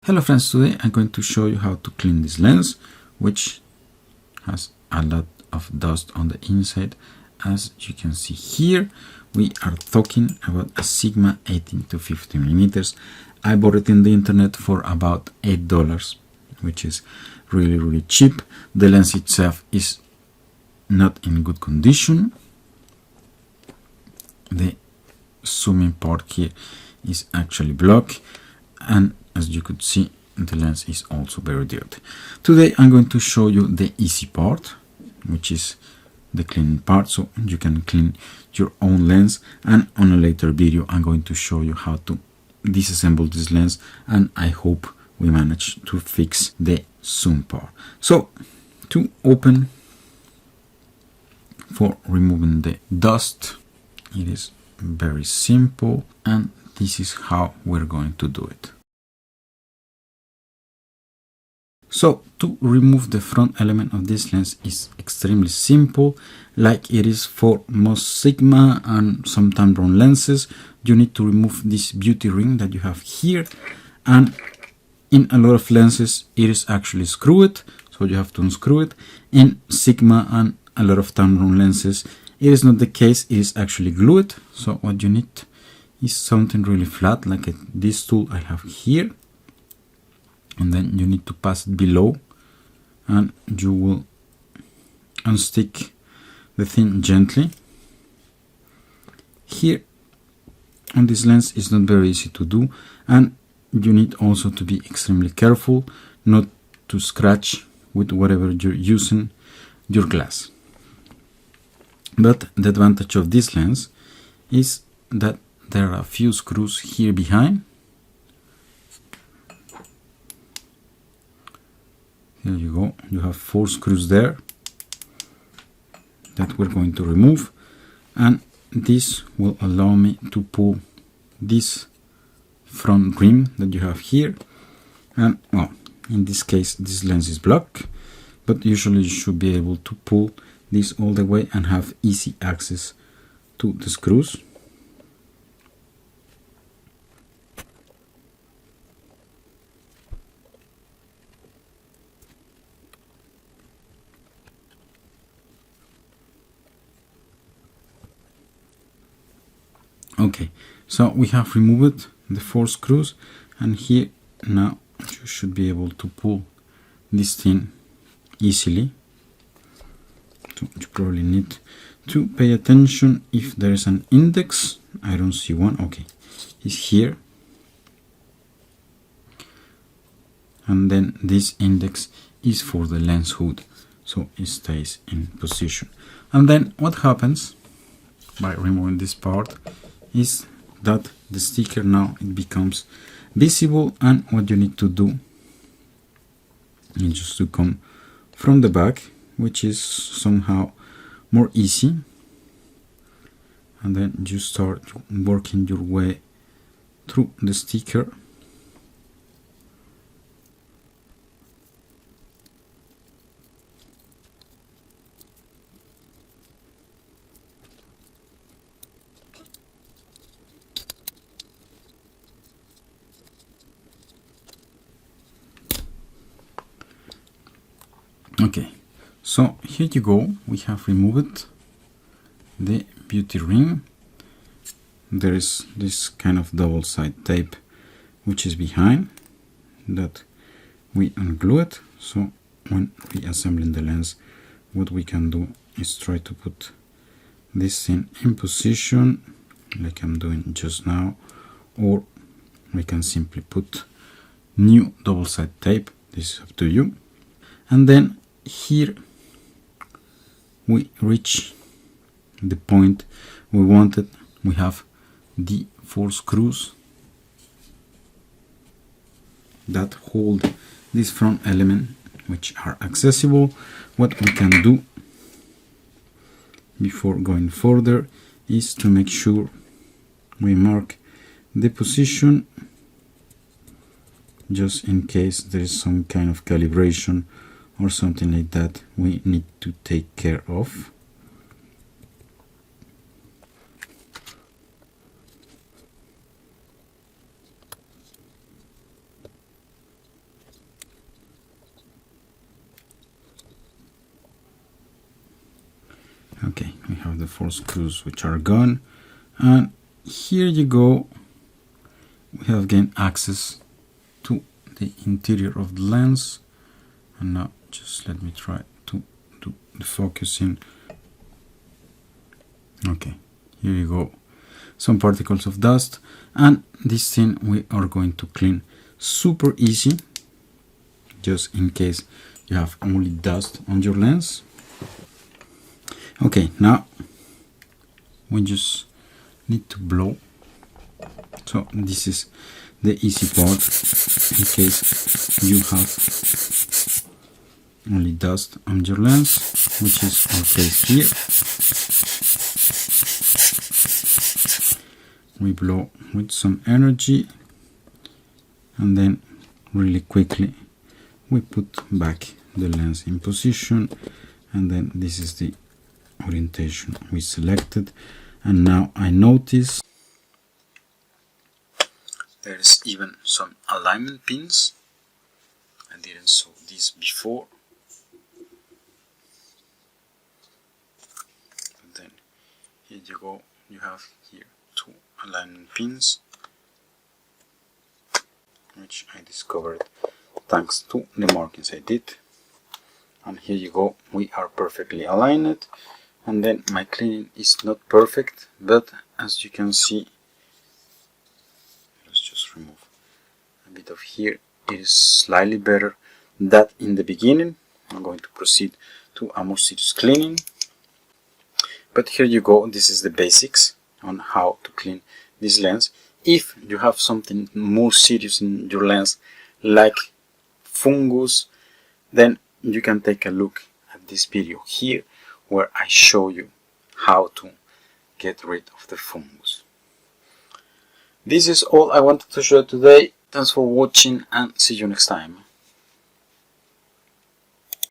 Hello friends, today I'm going to show you how to clean this lens, which has a lot of dust on the inside. As you can see here, we are talking about a Sigma 18 to 50 millimeters. I bought it in the internet for about $8, which is really cheap. The lens itself is not in good condition. The zooming part here is actually blocked, and as you could see, the lens is also very dirty. Today I'm going to show you the easy part, which is the cleaning part, so you can clean your own lens. And on a later video I'm going to show you how to disassemble this lens, and I hope we manage to fix the zoom part. So to open, for removing the dust, it is very simple, and this is how we're going to do it. So to remove the front element of this lens is extremely simple, like it is for most Sigma and some Tamron lenses. You need to remove this beauty ring that you have here, and in a lot of lenses it is actually screwed, so you have to unscrew it. In Sigma and a lot of Tamron lenses it is not the case, it is actually glued. So what you need is something really flat, like this tool I have here, and then you need to pass it below, and you will unstick the thing gently. Here on this lens is not very easy to do, and you need also to be extremely careful not to scratch with whatever you're using your glass. But the advantage of this lens is that there are a few screws here behind. Here you go, you have 4 screws there that we're going to remove, and this will allow me to pull this front rim that you have here. And well, in this case this lens is blocked, but usually you should be able to pull this all the way and have easy access to the screws. Okay, so we have removed the 4 screws, and here now you should be able to pull this thing easily. So you probably need to pay attention if there is an index. I don't see one. Okay, it's here, and then this index is for the lens hood, so it stays in position. And then what happens by removing this part is that the sticker now it becomes visible, and what you need to do is just to come from the back, which is somehow more easy, and then you start working your way through the sticker. Okay, so here you go, we have removed the beauty ring. There is this kind of double side tape which is behind that we unglue it. So when reassembling the lens, what we can do is try to put this thing in position like I'm doing just now, or we can simply put new double side tape. This is up to you. And then here we reach the point we wanted. We have the 4 screws that hold this front element, which are accessible. What we can do before going further is to make sure we mark the position, just in case there is some kind of calibration or something like that we need to take care of. Okay, we have the 4 screws which are gone, and here you go, we have gained access to the interior of the lens. And now just let me try to do the focusing. Okay, here you go, some particles of dust, and this thing we are going to clean super easy, just in case you have only dust on your lens. Okay, now we just need to blow. So this is the easy part in case you have only dust on your lens, which is our case here. We blow with some energy, and then really quickly we put back the lens in position, and then this is the orientation we selected. And now I notice there's even some alignment pins. I didn't saw this before. And then here you go, you have here 2 alignment pins, which I discovered thanks to the markings I did. And here you go, we are perfectly aligned. And then my cleaning is not perfect, but as you can see, let's just remove a bit of here, it is slightly better than in the beginning. I'm going to proceed to a more serious cleaning. But here you go, this is the basics on how to clean this lens. If you have something more serious in your lens, like fungus, then you can take a look at this video here, where I show you how to get rid of the fungus. This is all I wanted to show today. Thanks for watching, and see you next time.